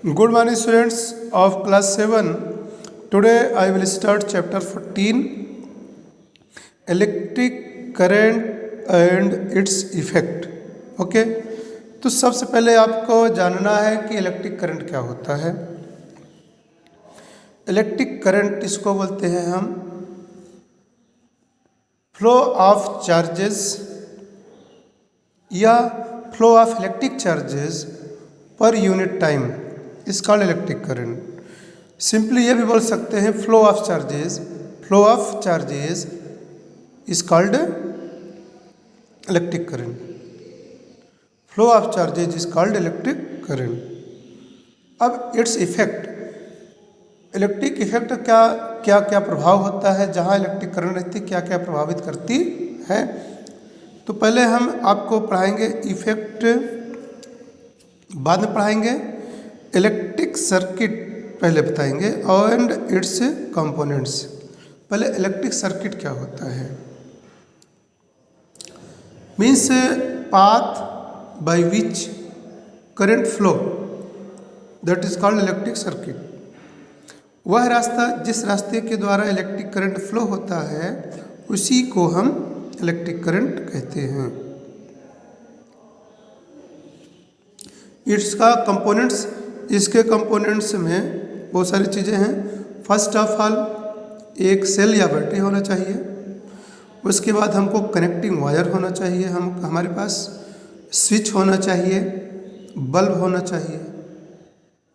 Good morning, students of class 7. Today I will start chapter 14, electric current and its effect. Okay? तो सबसे पहले आपको जानना है कि इलेक्ट्रिक करंट क्या होता है। इलेक्ट्रिक करंट इसको बोलते हैं हम फ्लो ऑफ चार्जेस या flow of electric charges per unit time is called electric current. Simply ये भी बोल सकते हैं flow of charges is called electric current. Flow of charges is called electric current. अब इट्स इफेक्ट, इलेक्ट्रिक इफेक्ट क्या क्या प्रभाव होता है, जहाँ इलेक्ट्रिक करंट रहती क्या क्या प्रभावित करती है। तो पहले हम आपको पढ़ाएंगे इफेक्ट, बाद में पढ़ाएंगे इलेक्ट्रिक सर्किट, पहले बताएंगे एंड इट्स कंपोनेंट्स। पहले इलेक्ट्रिक सर्किट क्या होता है, means path by which current flow, that is called electric circuit. वह रास्ता जिस रास्ते के द्वारा इलेक्ट्रिक करंट फ्लो होता है उसी को हम इलेक्ट्रिक करंट कहते हैं। इसका कंपोनेंट्स, इसके कंपोनेंट्स में बहुत सारी चीज़ें हैं। फर्स्ट ऑफ ऑल एक सेल या बैटरी होना चाहिए, उसके बाद हमको कनेक्टिंग वायर होना चाहिए, हमारे पास स्विच होना चाहिए, बल्ब होना चाहिए,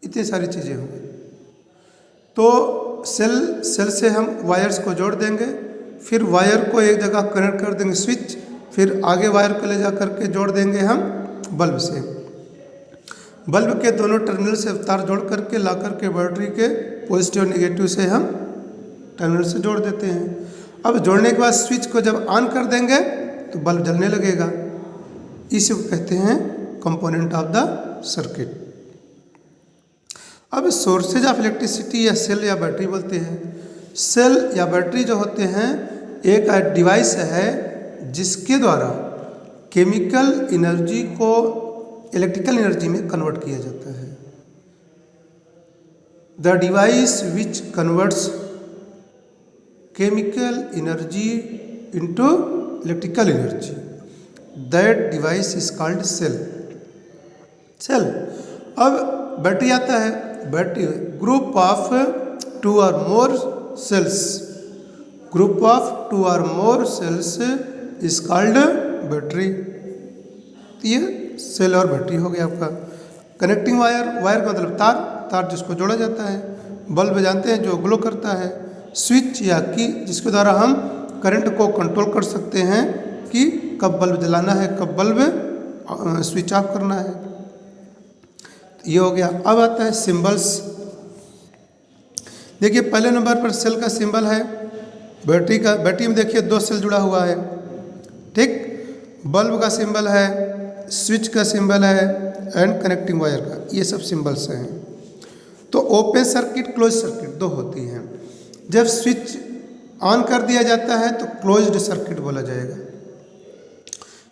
इतनी सारी चीज़ें होंगी। तो सेल से हम वायर्स को जोड़ देंगे, फिर वायर को एक जगह कनेक्ट कर देंगे स्विच, फिर आगे वायर को ले जा करके जोड़ देंगे हम बल्ब से। बल्ब के दोनों टर्मिनल से तार जोड़ करके ला करके बैटरी के पॉजिटिव और नेगेटिव से हम टर्मिनल से जोड़ देते हैं। अब जोड़ने के बाद स्विच को जब ऑन कर देंगे तो बल्ब जलने लगेगा। इसी को कहते हैं कंपोनेंट ऑफ द सर्किट। अब सोर्सेज ऑफ इलेक्ट्रिसिटी या सेल या बैटरी बोलते हैं। सेल या बैटरी जो होते हैं एक डिवाइस है जिसके द्वारा केमिकल एनर्जी को इलेक्ट्रिकल एनर्जी में कन्वर्ट किया जाता है। The device which converts chemical energy into electrical energy, that device is called cell. अब बैटरी आता है, battery group of 2 or more cells, group of 2 or more cells is called battery. ये cell और battery हो गया आपका। Connecting wire, wire का मतलब तार जिसको जोड़ा जाता है। बल्ब जानते हैं जो ग्लो करता है। स्विच या की जिसके द्वारा हम करंट को कंट्रोल कर सकते हैं कि कब बल्ब जलाना है, कब बल्ब स्विच ऑफ करना है। ये हो गया। अब आता है सिंबल्स। देखिए पहले नंबर पर सेल का सिंबल है, बैटरी का, बैटरी में देखिए 2 सेल जुड़ा हुआ है, ठीक। बल्ब का सिंबल है, स्विच का सिंबल है एंड कनेक्टिंग वायर का, ये सब सिंबल्स हैं। तो ओपन सर्किट, क्लोज सर्किट 2 होती हैं। जब स्विच ऑन कर दिया जाता है तो क्लोज्ड सर्किट बोला जाएगा।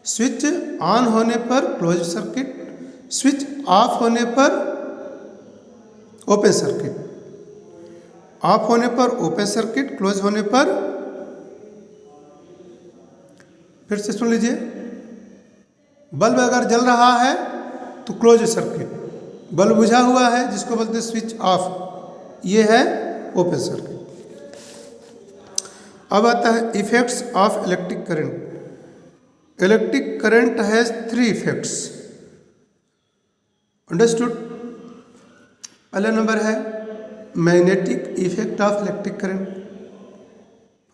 स्विच ऑन होने पर क्लोज्ड सर्किट, स्विच ऑफ होने पर ओपन सर्किट, ऑफ होने पर ओपन सर्किट, क्लोज होने पर, फिर से सुन लीजिए, बल्ब अगर जल रहा है तो क्लोज सर्किट, बल्ब बुझा हुआ है जिसको बोलते हैं स्विच ऑफ, ये है ओपन सर्किट। अब आता है effects of electric current. Electric current has 3 effects, understood. पहला नंबर है magnetic effect of electric current.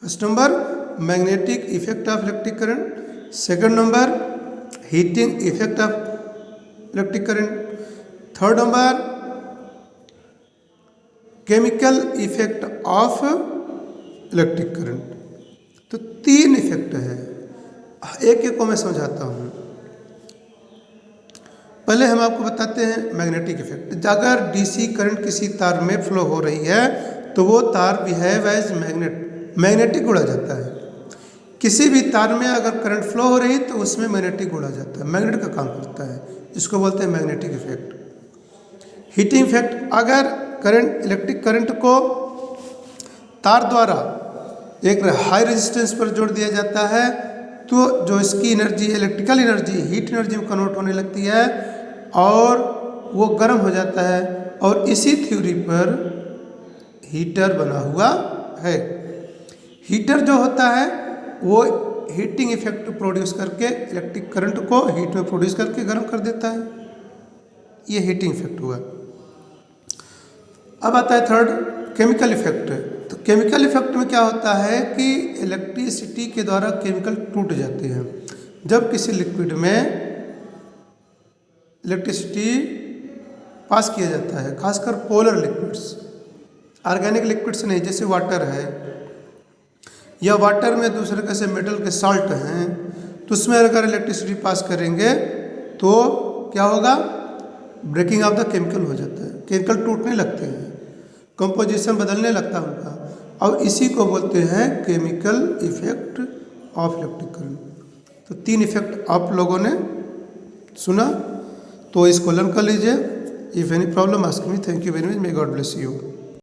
First number magnetic effect of electric current. Second number heating effect of electric current. Third number chemical effect of electric current. तो 3 effect है, एक को मैं समझाता हूँ। पहले हम आपको बताते हैं मैग्नेटिक इफेक्ट। अगर डीसी करंट किसी तार में फ्लो हो रही है तो वो तार बिहेव एज मैग्नेटिक उड़ा जाता है। किसी भी तार में अगर करंट फ्लो हो रही तो उसमें मैग्नेटिक उड़ा जाता है, मैग्नेट का काम करता है, इसको बोलते हैं मैग्नेटिक इफेक्ट। हीटिंग इफेक्ट, अगर करंट इलेक्ट्रिक करंट को तार द्वारा एक हाई रेजिस्टेंस पर जोड़ दिया जाता है तो जो इसकी energy electrical energy heat energy में कन्वर्ट होने लगती है और वो गर्म हो जाता है, और इसी थ्योरी पर हीटर बना हुआ है। हीटर जो होता है वो हीटिंग इफेक्ट प्रोड्यूस करके इलेक्ट्रिक करंट को हीट में प्रोड्यूस करके गर्म कर देता है, ये हीटिंग इफेक्ट हुआ। अब आता है थर्ड, केमिकल इफेक्ट। तो केमिकल इफेक्ट में क्या होता है कि इलेक्ट्रिसिटी के द्वारा केमिकल टूट जाते हैं। जब किसी लिक्विड में इलेक्ट्रिसिटी पास किया जाता है, खासकर पोलर लिक्विड्स, ऑर्गेनिक लिक्विड्स नहीं, जैसे वाटर है या वाटर में दूसरे कैसे मेटल के साल्ट हैं, तो उसमें अगर इलेक्ट्रिसिटी पास करेंगे तो क्या होगा, ब्रेकिंग ऑफ द केमिकल हो जाता है, केमिकल टूटने लगते हैं, कंपोजिशन बदलने लगता है उनका, और इसी को बोलते हैं chemical effect of electric current. तो 3 इफेक्ट आप लोगों ने सुना, तो इसको लर्न कर लीजिए। If any problem ask me. Thank you very much, may God bless you.